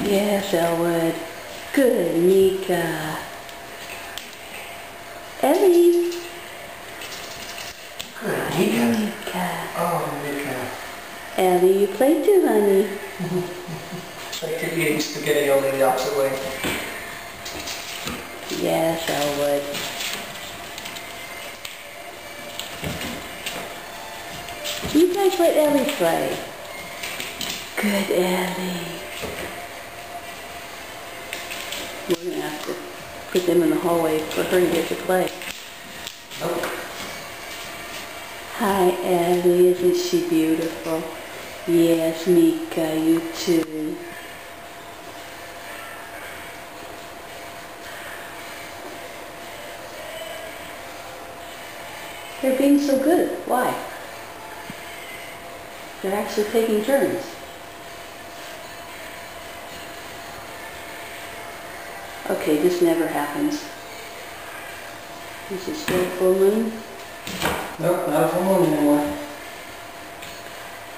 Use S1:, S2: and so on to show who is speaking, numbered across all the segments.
S1: Yes, Elwood. Good, Mika. Ellie.
S2: Good,
S1: Hi, Mika.
S2: Oh, Mika.
S1: Ellie, you play too, honey.
S2: It's like you're eating spaghetti only the opposite way.
S1: Yes, Elwood. You guys let Ellie play. Good, Ellie. We're going to have to put them in the hallway for her to get to play.
S2: Nope.
S1: Hi, Ellie. Isn't she beautiful? Yes, Mika, you too. They're being so good. Why? They're actually taking turns. Okay, this never happens. This is still full moon.
S2: Nope, not a full moon anymore.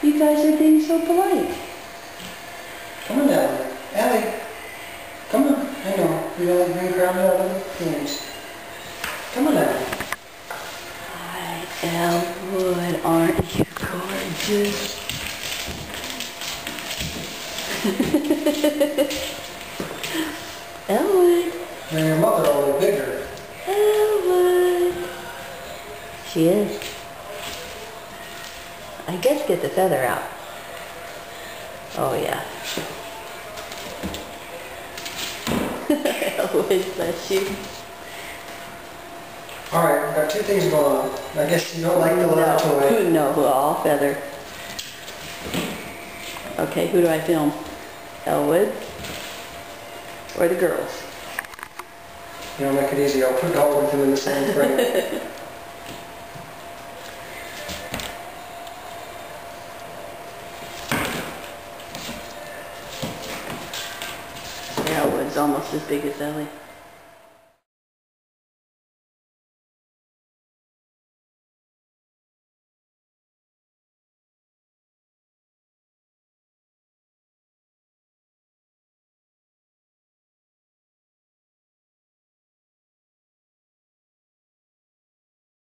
S1: You guys are being so polite.
S2: Come on, Ellie. Ellie. Come on. I know. We only bring crowd out of the games. Come on, Ellie.
S1: Hi, Elwood. Aren't you gorgeous? Elwood.
S2: And your mother only bigger.
S1: Elwood. She is. I guess get the feather out. Oh yeah. Elwood, bless you.
S2: Alright, we've got two things going on. I guess you don't like the leather toy.
S1: No, all feather. Okay, who do I film? Elwood or the girls?
S2: You know, make it easy. I'll put all of them in the same frame.
S1: Elwood's almost as big as Ellie.